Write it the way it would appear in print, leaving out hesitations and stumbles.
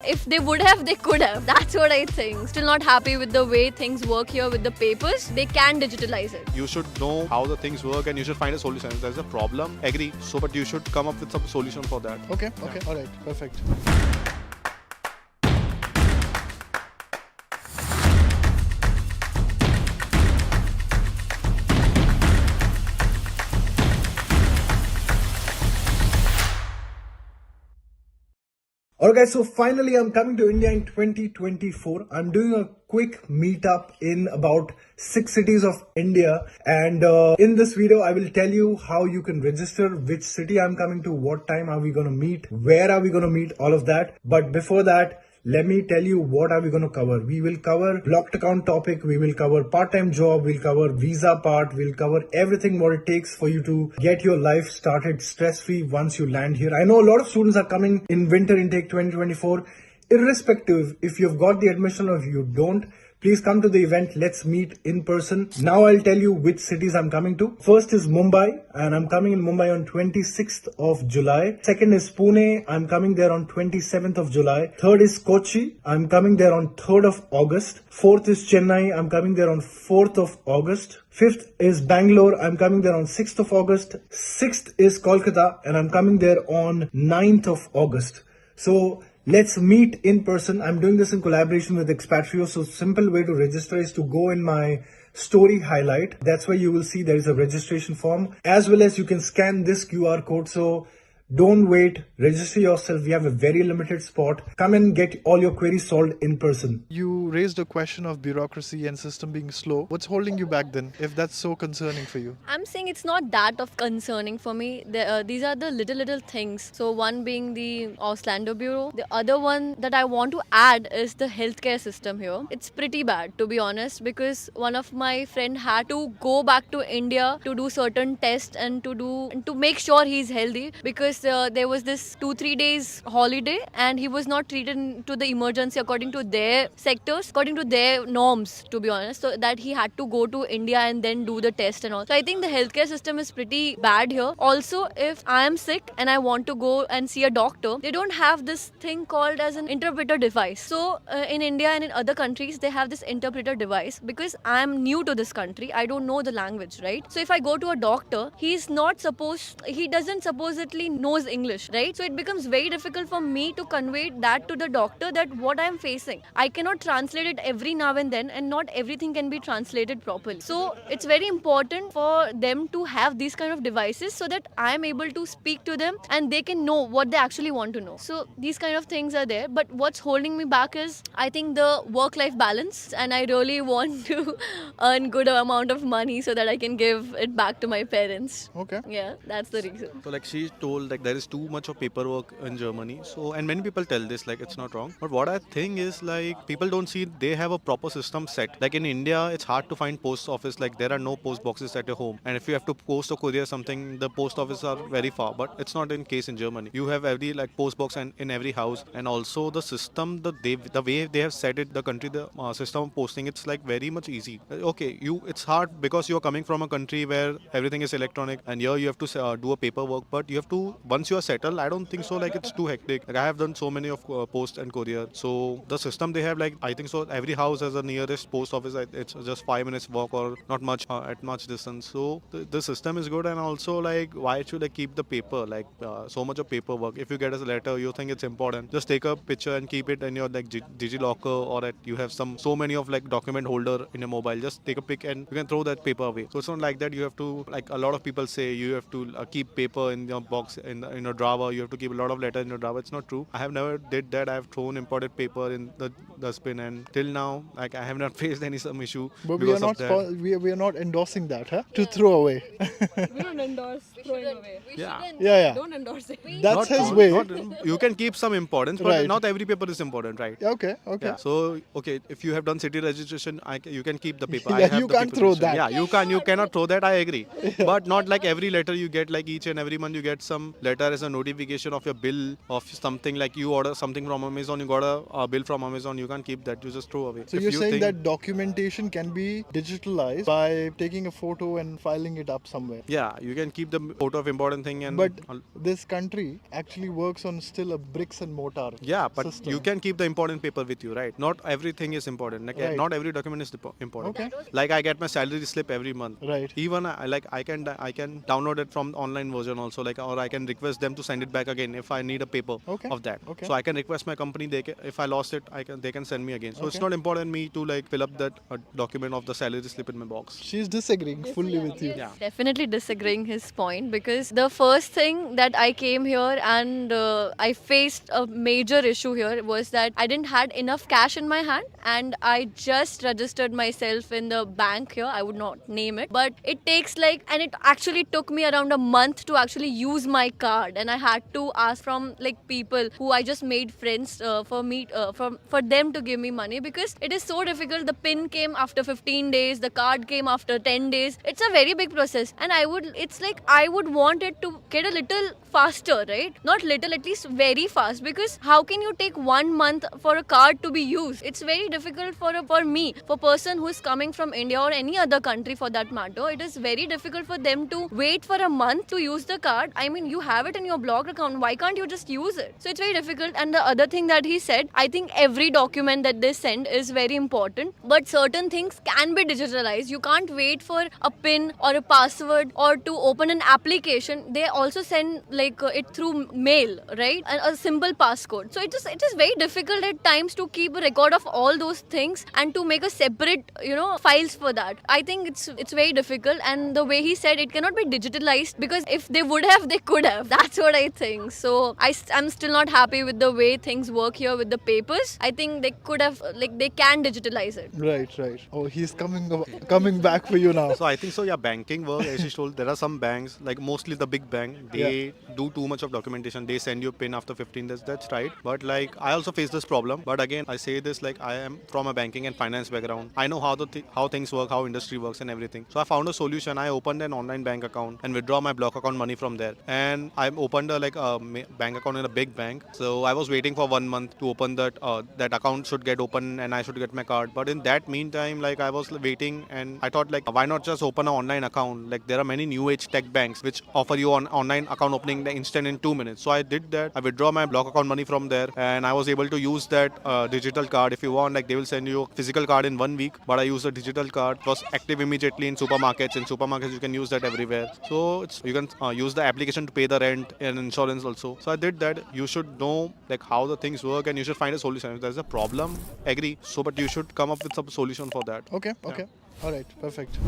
If they would have, they could have. That's what I think. Still not happy with the way things work here with the papers. They can digitalize it. You should know how the things work and you should find a solution. If there's a problem, agree. So, but you should come up with some solution for that. Okay, all right, perfect. Alright guys, so finally I'm coming to India in 2024. I'm doing a quick meetup in about 6 cities of India, and in this video I will tell you how you can register, which city I'm coming to, what time are we going to meet, where are we going to meet, all of that. But before that, let me tell you what are we going to cover. We will cover blocked account topic, we will cover part-time job, we'll cover visa part, we'll cover everything what it takes for you to get your life started stress-free once you land here. I know a lot of students are coming in winter intake 2024. Irrespective if you've got the admission or if you don't, please come to the event. Let's meet in person. Now I'll tell you which cities I'm coming to. First is Mumbai, and I'm coming in Mumbai on 26th of July. Second is Pune. I'm coming there on 27th of July. Third is Kochi. I'm coming there on 3rd of August. Fourth is Chennai. I'm coming there on 4th of August. Fifth is Bangalore. I'm coming there on 6th of August. Sixth is Kolkata, and I'm coming there on 9th of August. So let's meet in person. I'm doing this in collaboration with Expatrio. So simple way to register is to go in my story highlight. That's where you will see there is a registration form, as well as you can scan this QR code. So don't wait, register yourself. We have a very limited spot. Come and get all your queries solved in person. You raised a question of bureaucracy and system being slow. What's holding you back then, if that's so concerning for you? I'm saying it's not that of concerning for me. These are the little things. So one being the Auslando Bureau. The other one that I want to add is the healthcare system here. It's pretty bad, to be honest, because one of my friend had to go back to India to do certain tests and to make sure he's healthy, because there was this 2-3 days holiday and he was not treated to the emergency according to their sectors, according to their norms, to be honest. So that he had to go to India and then do the test and all. So I think the healthcare system is pretty bad here. Also, if I am sick and I want to go and see a doctor, they don't have this thing called as an interpreter device. So in India and in other countries, they have this interpreter device. Because I am new to this country, I don't know the language, right? So if I go to a doctor, he doesn't supposedly knows English, right? So it becomes very difficult for me to convey that to the doctor, that what I am facing. I cannot translate it every now and then, and not everything can be translated properly. So it's very important for them to have these kind of devices so that I am able to speak to them and they can know what they actually want to know. So these kind of things are there. But what's holding me back is, I think, the work-life balance, and I really want to earn good amount of money so that I can give it back to my parents. Okay. Yeah, that's the reason. So like she told, like there is too much of paperwork in Germany. So, and many people tell this, like it's not wrong. But what I think is, like, people don't see they have a proper system set. Like in India, it's hard to find post office. Like there are no post boxes at your home. And if you have to post or courier something, the post office are very far. But it's not in case in Germany. You have every like post box and in every house. And also the system, the way they have set it, the country, the system of posting, it's like very much easy. Okay, it's hard because you're coming from a country where everything is electronic, and here you have to do a paperwork. But you have to, once you are settled, I don't think so like it's too hectic. Like I have done so many of post and courier. So the system they have, like I think so every house has a nearest post office. It's just 5 minutes walk or not much at much distance. So the system is good. And also, like, why should I keep the paper, like so much of paperwork? If you get a letter, you think it's important, just take a picture and keep it in your like DigiLocker, or you have so many of like document holder in your mobile. Just take a pic and you can throw that paper away. So it's not like that you have to, like a lot of people say you have to keep paper in your box in your drawer. You have to keep a lot of letters in your drawer. It's not true. I have never did that. I have thrown imported paper in the dustbin, and till now, like I have not faced some issue. But we are not endorsing that, huh? To throw away. We don't endorse throwing away. Yeah. Don't endorse it. That's his way. You can keep some importance, but Right. not every paper is important, right? Okay. Yeah. So if you have done city registration, you can keep the paper. Yeah, I have you the can't paper throw registration. that. Yeah, you cannot throw that. I agree. But not like every letter you get, like each and every month you get some letter as a notification of your bill of something, like you order something from Amazon, you got a bill from Amazon, you can't keep that, you just throw away. So If you're you saying think, that documentation can be digitalized by taking a photo and filing it up somewhere. yeah, you can keep the photo of important thing and But this country actually works on still a bricks and mortar yeah, but system. you can keep the important paper with you, right? Not everything is important. Like Right. not every document is important. Okay. Like I get my salary slip every month. Right. Even I can download it from the online version also. Like, or I can request them to send it back again if I need a paper Okay. of that. Okay. So I can request my company. If I lost it, they can send me again. So it's Okay. not important me to like fill up that document of the salary slip in my box. She's disagreeing fully with you. Yeah. Definitely disagreeing his point, because the first thing that I came here and I faced a major issue here was that I didn't had enough cash in my hand, and I just registered myself in the bank here. I would not name it, but it actually took me around a month to actually use my card, and I had to ask from like people who I just made friends for them to give me money, because it is so difficult. The pin came after 15 days, the card came after 10 days. It's a very big process, and I would want it to get a little faster, right? Not little, at least very fast, because how can you take 1 month for a card to be used? It's very difficult for me, for person who is coming from India or any other country for that matter. It is very difficult for them to wait for a month to use the card. I mean, you have it in your blog account, why can't you just use it? So it's very difficult. And the other thing that he said, I think every document that they send is very important, but certain things can be digitalized. You can't wait for a pin or a password or to open an application. They also send it through mail, right? And a simple passcode. So it is very difficult at times to keep a record of all those things and to make a separate files for that. I think it's very difficult, and the way he said, it cannot be digitalized, because if they would have, they could have. That's what I think. So I'm still not happy with the way things work here with the papers. I think they could have, they can digitalize it. Right, right. Oh, he's coming back for you now. So I think so. Yeah, banking work. As you told, there are some banks, like mostly the big bank, they do too much of documentation. They send you a pin after 15 days. That's right. But like I also face this problem. But again, I say this like I am from a banking and finance background. I know how things work, how industry works, and everything. So I found a solution. I opened an online bank account and withdraw my block account money from there. And I opened a bank account in a big bank. So I was waiting for 1 month to open that. That account should get open and I should get my card. But in that meantime, like I was waiting, and I thought like why not just open an online account? Like there are many new age tech banks which offer you on online account opening the instant in 2 minutes. So I did that. I withdraw my block account money from there, and I was able to use that digital card. If you want, like they will send you a physical card in 1 week, but I used a digital card. It was active immediately in supermarkets. In supermarkets, you can use that everywhere. So you can use the application to pay the rent and insurance also. So I did that. You should know like how the things work, and you should find a solution. If there's a problem, agree. So, but you should come up with some solution for that. Okay, okay. All right, perfect.